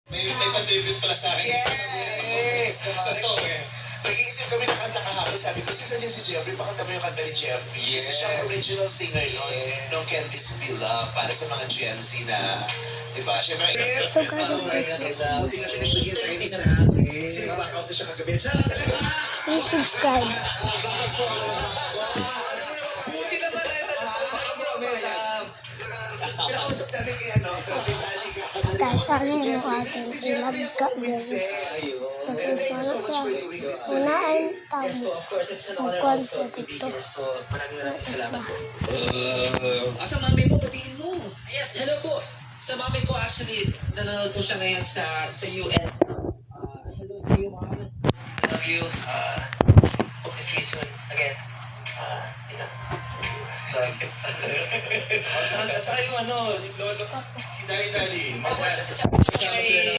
May pa-debut pala sa akin. Yes! Sa song eh. Nag-iisip kami ng kanta kahapon. Sabi ko, since nandiyan si Jeffrey, pakanta mo yung kanta ni Jeffrey. Kasi siya ang original singer nun. Nung Can't This Be Love, para sa mga Gen Z na, di ba? Siyempre, So, guys, buti nga pinibigyan tayo ni Sam. Kasi nag-back out na siya kagabi. please subscribe. Buti na pala Pinakausap namin kay Metallica. Kasama yung ating pinagka yun. Thank you so much for doing this today. Unaan Yes po, tawag. of course, it's an honor also to be here. So, maraming salamat po. Asa mami mo, batiin mo. Yes, hello po. Sa mami ko, actually, nanonood po siya ngayon sa US. Hello to you, mom. I love you. Hope to see you soon. Again, yun lang. At saka yung lolo, si Dali Dali. Oh,